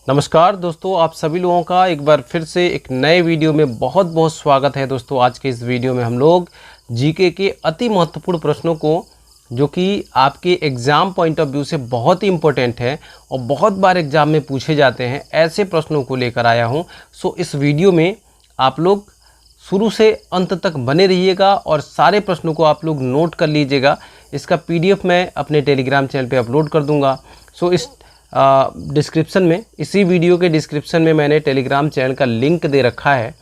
नमस्कार दोस्तों, आप सभी लोगों का एक बार फिर से एक नए वीडियो में बहुत बहुत स्वागत है। दोस्तों आज के इस वीडियो में हम लोग जीके के अति महत्वपूर्ण प्रश्नों को, जो कि आपके एग्ज़ाम पॉइंट ऑफ व्यू से बहुत ही इम्पोर्टेंट है और बहुत बार एग्ज़ाम में पूछे जाते हैं, ऐसे प्रश्नों को लेकर आया हूं। सो इस वीडियो में आप लोग शुरू से अंत तक बने रहिएगा और सारे प्रश्नों को आप लोग नोट कर लीजिएगा। इसका PDF मैं अपने टेलीग्राम चैनल पे अपलोड कर दूंगा। सो इस डिस्क्रिप्शन में, इसी वीडियो के डिस्क्रिप्शन में मैंने टेलीग्राम चैनल का लिंक दे रखा है।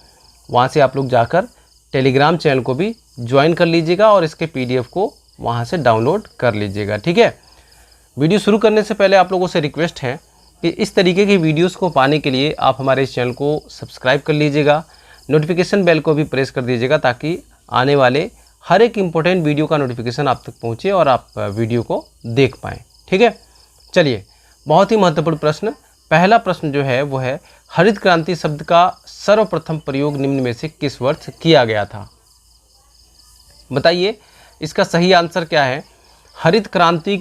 वहाँ से आप लोग जाकर टेलीग्राम चैनल को भी ज्वाइन कर लीजिएगा और इसके PDF को वहाँ से डाउनलोड कर लीजिएगा। ठीक है, वीडियो शुरू करने से पहले आप लोगों से रिक्वेस्ट है कि इस तरीके की वीडियोस को पाने के लिए आप हमारे इस चैनल को सब्सक्राइब कर लीजिएगा, नोटिफिकेशन बेल को भी प्रेस कर दीजिएगा ताकि आने वाले हर एक इम्पोर्टेंट वीडियो का नोटिफिकेशन आप तक पहुँचे और आप वीडियो को देख पाएँ। ठीक है, चलिए बहुत ही महत्वपूर्ण प्रश्न। पहला प्रश्न जो है वो है, हरित क्रांति शब्द का सर्वप्रथम प्रयोग निम्न में से किस वर्ष किया गया था? बताइए इसका सही आंसर क्या है। हरित क्रांति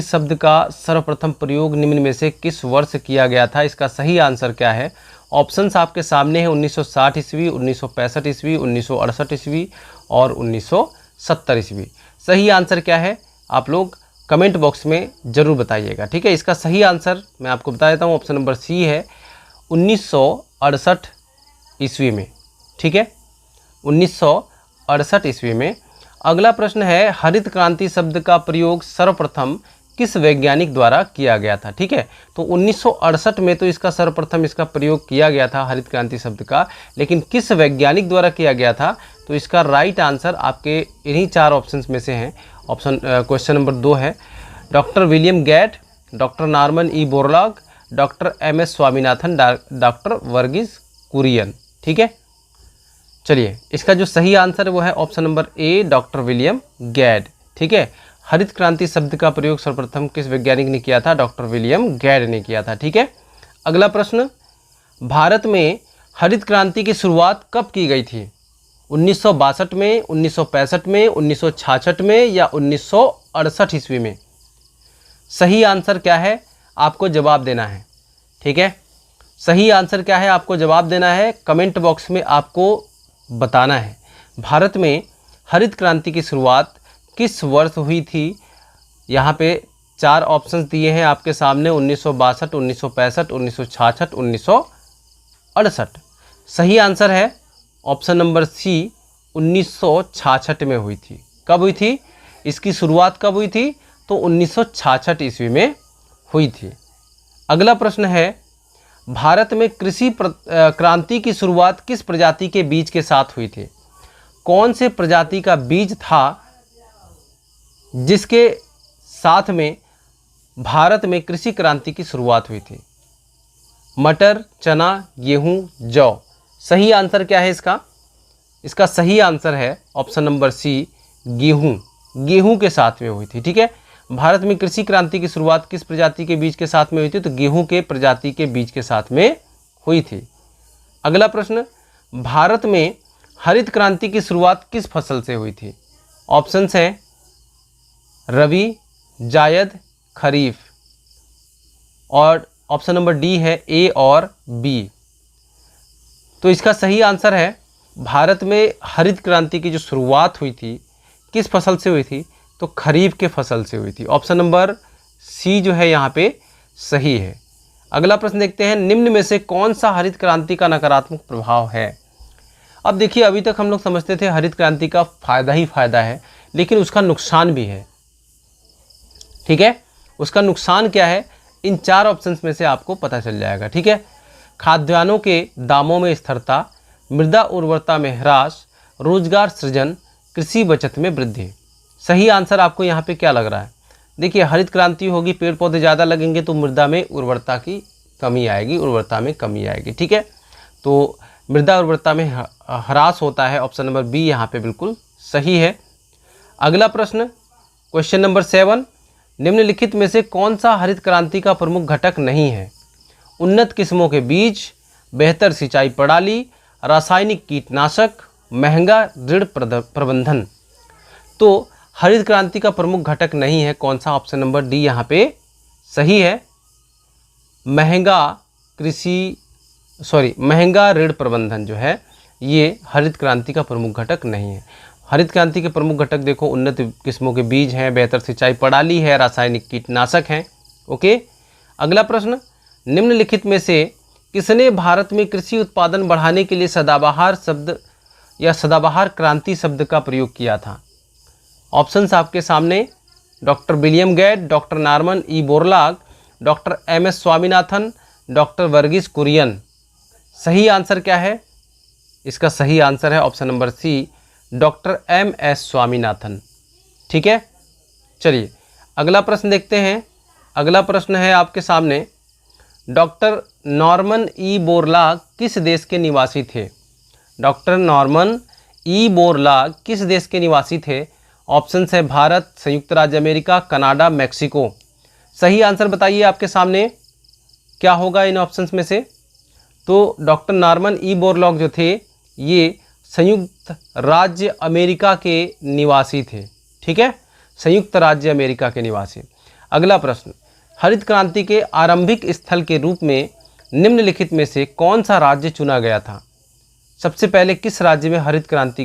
शब्द का सर्वप्रथम प्रयोग निम्न में से किस वर्ष किया गया था? इसका सही आंसर क्या है? ऑप्शंस आपके सामने हैं, 1960 ईस्वी, 1965 ईस्वी, 1968 ईस्वी और 1970 ईस्वी। सही आंसर क्या है आप लोग कमेंट बॉक्स में ज़रूर बताइएगा। ठीक है, इसका सही आंसर मैं आपको बता देता हूँ, ऑप्शन नंबर सी है 1968 ईस्वी में। ठीक है, 1968 ईस्वी में। अगला प्रश्न है, हरित क्रांति शब्द का प्रयोग सर्वप्रथम किस वैज्ञानिक द्वारा किया गया था? ठीक है, तो 1968 में तो इसका सर्वप्रथम इसका प्रयोग किया गया था हरित क्रांति शब्द का, लेकिन किस वैज्ञानिक द्वारा किया गया था? तो इसका राइट आंसर आपके इन्हीं चार ऑप्शंस में से हैं। क्वेश्चन नंबर 2 है, doctor William Gate, doctor Norman E Borlaug, doctor MS Swaminathan, doctor Verghese Kurien. ठीक है, चलिए इसका जो सही आंसर है वो है option number A, doctor William Gate. ठीक है, हरित क्रांति शब्द का प्रयोग सर्वप्रथम किस वैज्ञानिक ने किया था? डॉक्टर विलियम गेट ने किया था। ठीक है, अगला प्रश्न, भारत में हरित क्रांति की शुरुआत कब की गई थी? 1962 में, 1965 में, 1966 में या 1968 ईस्वी में? सही आंसर क्या है आपको जवाब देना है। ठीक है, सही आंसर क्या है आपको जवाब देना है, कमेंट बॉक्स में आपको बताना है। भारत में हरित क्रांति की शुरुआत किस वर्ष हुई थी? यहाँ पे चार ऑप्शंस दिए हैं आपके सामने, 1962, 1965, 1966, 1968। सही आंसर है ऑप्शन नंबर सी, 1966 में हुई थी। कब हुई थी? इसकी शुरुआत कब हुई थी? तो 1966 ईस्वी में हुई थी। अगला प्रश्न है, भारत में कृषि क्रांति की शुरुआत किस प्रजाति के बीज के साथ हुई थी? कौन से प्रजाति का बीज था जिसके साथ में भारत में कृषि क्रांति की शुरुआत हुई थी? मटर, चना, गेहूं, जौ। सही आंसर क्या है इसका? इसका सही आंसर है ऑप्शन नंबर सी, गेहूं। गेहूं के साथ में हुई थी। ठीक है, भारत में कृषि क्रांति की शुरुआत किस प्रजाति के बीज के साथ में हुई थी? तो गेहूं के प्रजाति के बीज के साथ में हुई थी। अगला प्रश्न, भारत में हरित क्रांति की शुरुआत किस फसल से हुई थी? ऑप्शंस हैं रबी, जायद, खरीफ और ऑप्शन नंबर डी है ए और बी। तो इसका सही आंसर है, भारत में हरित क्रांति की जो शुरुआत हुई थी किस फसल से हुई थी? तो खरीफ के फसल से हुई थी। ऑप्शन नंबर सी जो है यहाँ पे सही है। अगला प्रश्न देखते हैं, निम्न में से कौन सा हरित क्रांति का नकारात्मक प्रभाव है? अब देखिए, अभी तक हम लोग समझते थे हरित क्रांति का फायदा ही फायदा है, लेकिन उसका नुकसान भी है। ठीक है, उसका नुकसान क्या है? इन चार ऑप्शंस में से आपको पता चल जाएगा। ठीक है, खाद्यान्नों के दामों में स्थिरता, मृदा उर्वरता में ह्रास, रोजगार सृजन, कृषि बचत में वृद्धि। सही आंसर आपको यहाँ पे क्या लग रहा है? देखिए, हरित क्रांति होगी, पेड़ पौधे ज़्यादा लगेंगे तो मृदा में उर्वरता की कमी आएगी, उर्वरता में कमी आएगी। ठीक है, तो मृदा उर्वरता में ह्रास होता है। ऑप्शन नंबर बी यहाँ पे बिल्कुल सही है। अगला प्रश्न, क्वेश्चन नंबर 7, निम्नलिखित में से कौन सा हरित क्रांति का प्रमुख घटक नहीं है? उन्नत किस्मों के बीज, बेहतर सिंचाई प्रणाली, रासायनिक कीटनाशक, महंगा ऋण प्रबंधन। तो हरित क्रांति का प्रमुख घटक नहीं है कौन सा? ऑप्शन नंबर डी यहाँ पे सही है। महंगा ऋण प्रबंधन जो है ये हरित क्रांति का प्रमुख घटक नहीं है। हरित क्रांति के प्रमुख घटक देखो, उन्नत किस्मों के बीज हैं, बेहतर सिंचाई प्रणाली है, रासायनिक कीटनाशक हैं। ओके, अगला प्रश्न, निम्नलिखित में से किसने भारत में कृषि उत्पादन बढ़ाने के लिए सदाबहार शब्द या सदाबहार क्रांति शब्द का प्रयोग किया था? ऑप्शंस आपके सामने, doctor William Gate, doctor Norman E Borlaug, doctor MS. Swaminathan, doctor Verghese Kurien. सही आंसर क्या है? इसका सही आंसर है option number C, doctor MS. Swaminathan. ठीक है, चलिए अगला प्रश्न देखते हैं। अगला प्रश्न है आपके सामने, डॉक्टर नॉर्मन ई बोरलॉग किस देश के निवासी थे? डॉक्टर नॉर्मन ई बोरलॉग किस देश के निवासी थे? ऑप्शंस है भारत, संयुक्त राज्य अमेरिका, कनाडा, मैक्सिको। सही आंसर बताइए आपके सामने क्या होगा इन ऑप्शंस में से? तो डॉक्टर नॉर्मन ई बोरलॉग जो थे ये संयुक्त राज्य अमेरिका के निवासी थे। ठीक है, संयुक्त राज्य अमेरिका के निवासी। अगला प्रश्न, हरित क्रांति के आरंभिक स्थल के रूप में निम्नलिखित में से कौन सा राज्य चुना गया था? सबसे पहले किस राज्य में हरित क्रांति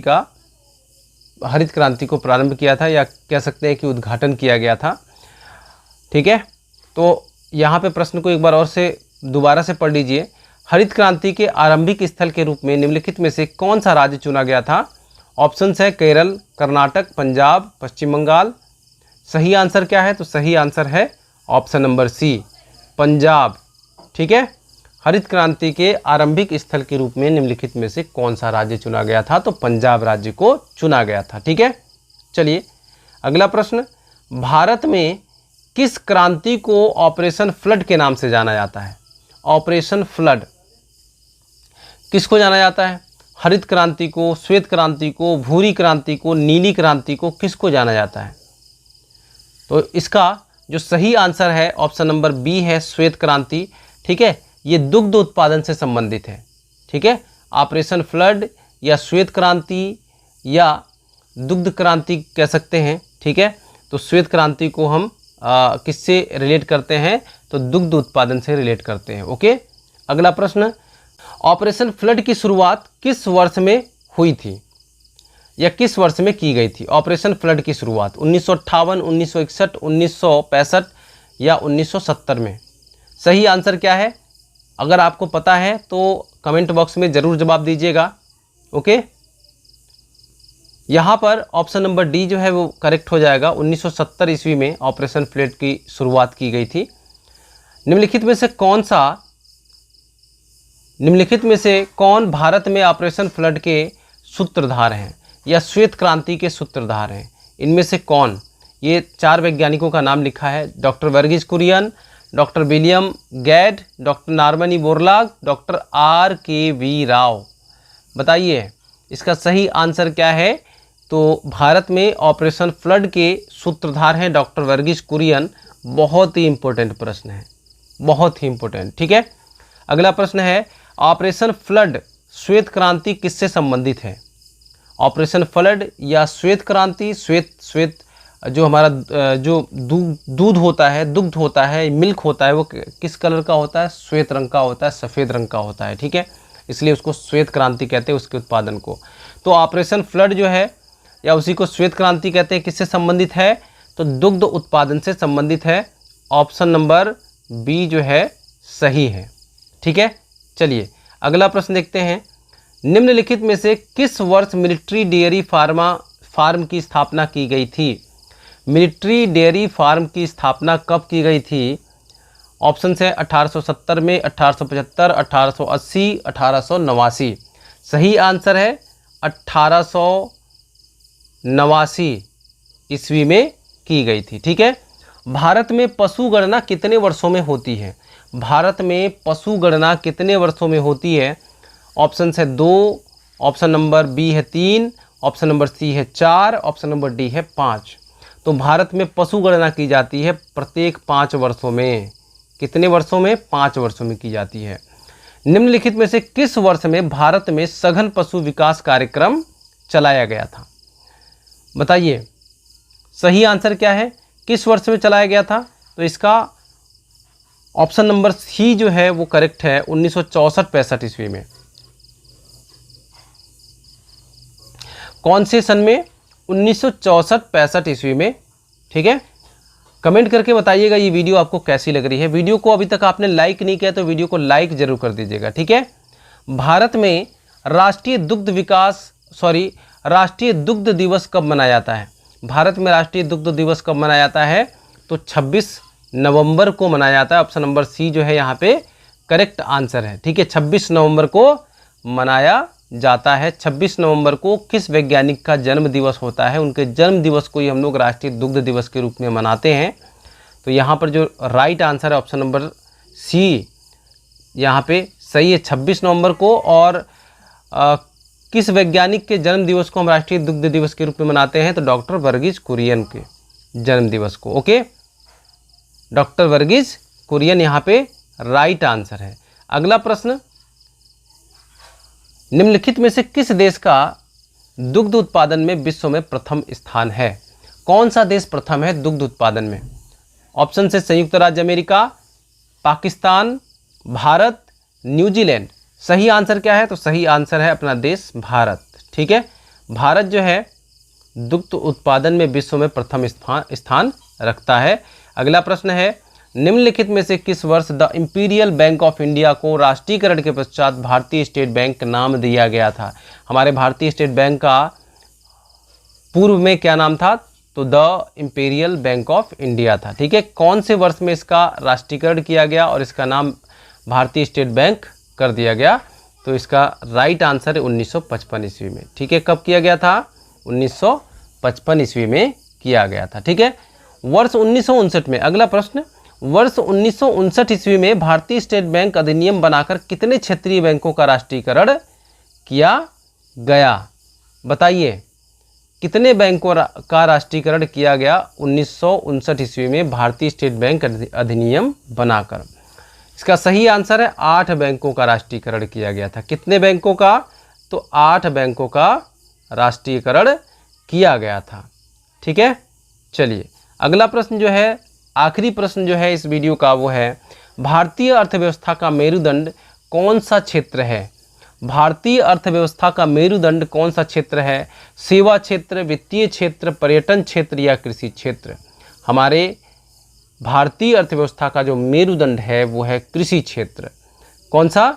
को प्रारंभ किया था, या कह सकते हैं कि उद्घाटन किया गया था? ठीक है, तो यहाँ पे प्रश्न को एक बार और से दोबारा से पढ़ लीजिए। हरित क्रांति के आरंभिक स्थल के रूप में निम्नलिखित में से कौन सा राज्य चुना गया था? ऑप्शंस है केरल, कर्नाटक, पंजाब, पश्चिम बंगाल। सही आंसर क्या है? तो सही आंसर है ऑप्शन नंबर सी, पंजाब। ठीक है, हरित क्रांति के आरंभिक स्थल के रूप में निम्नलिखित में से कौन सा राज्य चुना गया था? तो पंजाब राज्य को चुना गया था। ठीक है, चलिए अगला प्रश्न, भारत में किस क्रांति को ऑपरेशन फ्लड के नाम से जाना जाता है? ऑपरेशन फ्लड किसको जाना जाता है? हरित क्रांति को, श्वेत क्रांति को, भूरी क्रांति को, नीली क्रांति को, किसको जाना जाता है? तो इसका जो सही आंसर है ऑप्शन नंबर बी है, श्वेत क्रांति। ठीक है, ये दुग्ध उत्पादन से संबंधित है। ठीक है, ऑपरेशन फ्लड या श्वेत क्रांति या दुग्ध क्रांति कह सकते हैं। ठीक है, तो श्वेत क्रांति को हम किससे रिलेट करते हैं? तो दुग्ध उत्पादन से रिलेट करते हैं। ओके, अगला प्रश्न, ऑपरेशन फ्लड की शुरुआत किस वर्ष में हुई थी या किस वर्ष में की गई थी? ऑपरेशन फ्लड की शुरुआत 1958, 1961, 1965 या 1970 में। सही आंसर क्या है? अगर आपको पता है तो कमेंट बॉक्स में ज़रूर जवाब दीजिएगा। ओके, यहाँ पर ऑप्शन नंबर डी जो है वो करेक्ट हो जाएगा। 1970 ईस्वी में ऑपरेशन फ्लड की शुरुआत की गई थी। निम्नलिखित में से कौन भारत में ऑपरेशन फ्लड के सूत्रधार हैं या श्वेत क्रांति के सूत्रधार हैं? इनमें से कौन? ये 4 वैज्ञानिकों का नाम लिखा है, doctor Verghese Kurien, doctor William Gate, doctor Norman E Borlaug, doctor R.K.V. Rao. बताइए इसका सही आंसर क्या है? तो भारत में ऑपरेशन फ्लड के सूत्रधार हैं डॉक्टर वर्गीस कुरियन। बहुत ही इंपॉर्टेंट प्रश्न है, बहुत ही इंपॉर्टेंट। ठीक है, अगला प्रश्न है, ऑपरेशन फ्लड श्वेत क्रांति किससे संबंधित है? ऑपरेशन फ्लड या श्वेत क्रांति? श्वेत जो हमारा जो दूध होता है, दुग्ध होता है, मिल्क होता है, वो किस कलर का होता है? श्वेत रंग का होता है, सफ़ेद रंग का होता है। ठीक है, इसलिए उसको श्वेत क्रांति कहते हैं, उसके उत्पादन को। तो ऑपरेशन फ्लड जो है या उसी को श्वेत क्रांति कहते हैं, किससे संबंधित है? तो दुग्ध उत्पादन से संबंधित है। ऑप्शन नंबर बी जो है सही है। ठीक है, चलिए अगला प्रश्न देखते हैं। निम्नलिखित में से किस वर्ष मिलिट्री डेयरी फार्म की स्थापना की गई थी? मिलिट्री डेयरी फार्म की स्थापना कब की गई थी? ऑप्शन है 1870 में, 1875, 1880, 1889। सही आंसर है 1889 ईस्वी में की गई थी। ठीक है, भारत में पशु गणना कितने वर्षों में होती है? भारत में पशु गणना कितने वर्षों में होती है? ऑप्शन है 2, ऑप्शन नंबर बी है 3, ऑप्शन नंबर सी है 4, ऑप्शन नंबर डी है 5। तो भारत में पशु गणना की जाती है प्रत्येक 5 वर्षों में। कितने वर्षों में? 5 वर्षों में की जाती है। निम्नलिखित में से किस वर्ष में भारत में सघन पशु विकास कार्यक्रम चलाया गया था? बताइए सही आंसर क्या है? किस वर्ष में चलाया गया था? तो इसका ऑप्शन नंबर सी जो है वो करेक्ट है, 1964-65 ईस्वी में। कौन से सन में? 1964-65 ईस्वी में। ठीक है, कमेंट करके बताइएगा ये वीडियो आपको कैसी लग रही है। वीडियो को अभी तक आपने लाइक नहीं किया तो वीडियो को लाइक जरूर कर दीजिएगा। ठीक है, भारत में राष्ट्रीय दुग्ध दिवस कब मनाया जाता है? भारत में राष्ट्रीय दुग्ध दिवस कब मनाया जाता है? तो 26 नवंबर को मनाया जाता है। ऑप्शन नंबर सी जो है यहाँ पे करेक्ट आंसर है। ठीक है, 26 नवंबर को मनाया जाता है। 26 नवंबर को किस वैज्ञानिक का जन्म दिवस होता है? उनके जन्म दिवस को ही हम लोग राष्ट्रीय दुग्ध दिवस के रूप में मनाते हैं। तो यहाँ पर जो राइट आंसर है ऑप्शन नंबर सी यहाँ पे सही है, 26 नवंबर को। और किस वैज्ञानिक के जन्म दिवस को हम राष्ट्रीय दुग्ध दिवस के रूप में मनाते हैं? तो डॉक्टर वर्गीज कुरियन के जन्म दिवस को। ओके, डॉक्टर वर्गीज कुरियन यहाँ पे राइट आंसर है। अगला प्रश्न, निम्नलिखित में से किस देश का दुग्ध उत्पादन में विश्व में प्रथम स्थान है? कौन सा देश प्रथम है दुग्ध उत्पादन में? ऑप्शन से संयुक्त राज्य अमेरिका, पाकिस्तान, भारत, न्यूजीलैंड। सही आंसर क्या है? तो सही आंसर है अपना देश भारत। ठीक है, भारत जो है दुग्ध उत्पादन में विश्व में प्रथम स्थान रखता है। अगला प्रश्न है, निम्नलिखित में से किस वर्ष the imperial bank of India को राष्ट्रीयकरण के पश्चात भारतीय स्टेट बैंक नाम दिया गया था? हमारे भारतीय स्टेट बैंक का पूर्व में क्या नाम था? तो the imperial bank of India था। ठीक है, कौन से वर्ष में इसका राष्ट्रीयकरण किया गया और इसका नाम भारतीय स्टेट बैंक कर दिया गया? तो इसका राइट आंसर है 1955 ईस्वी में। ठीक है, कब किया गया था? 1955 ईस्वी में किया गया था। ठीक है, वर्ष 1959 में। अगला प्रश्न, वर्ष 1959 ईस्वी में भारतीय स्टेट बैंक अधिनियम बनाकर कितने क्षेत्रीय बैंकों का राष्ट्रीयकरण किया गया? बताइए, कितने बैंकों का राष्ट्रीयकरण किया गया 1959 ईस्वी में भारतीय स्टेट बैंक अधिनियम बनाकर? इसका सही आंसर है 8 बैंकों का राष्ट्रीयकरण किया गया था। कितने बैंकों का? तो 8 बैंकों का राष्ट्रीयकरण किया गया था। ठीक है, चलिए अगला प्रश्न जो है, आखिरी प्रश्न जो है इस वीडियो का, वो है भारतीय अर्थव्यवस्था का मेरुदंड कौन सा क्षेत्र है? भारतीय अर्थव्यवस्था का मेरुदंड कौन सा क्षेत्र है? सेवा क्षेत्र, वित्तीय क्षेत्र, पर्यटन क्षेत्र या कृषि क्षेत्र? हमारे भारतीय अर्थव्यवस्था का जो मेरुदंड है वो है कृषि क्षेत्र। कौन सा?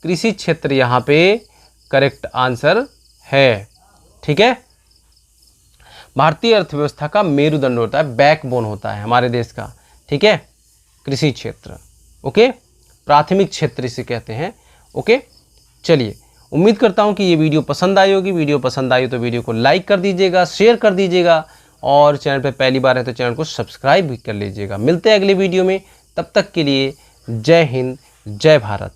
कृषि क्षेत्र यहाँ पे करेक्ट आंसर है। ठीक है, भारतीय अर्थव्यवस्था का मेरुदंड होता है, बैकबोन होता है हमारे देश का। ठीक है, कृषि क्षेत्र। ओके, प्राथमिक क्षेत्र इसे कहते हैं। ओके, चलिए उम्मीद करता हूँ कि ये वीडियो पसंद आई होगी। वीडियो पसंद आई तो वीडियो को लाइक कर दीजिएगा, शेयर कर दीजिएगा और चैनल पर पहली बार है तो चैनल को सब्सक्राइब भी कर लीजिएगा। मिलते हैं अगले वीडियो में, तब तक के लिए जय हिंद, जय भारत।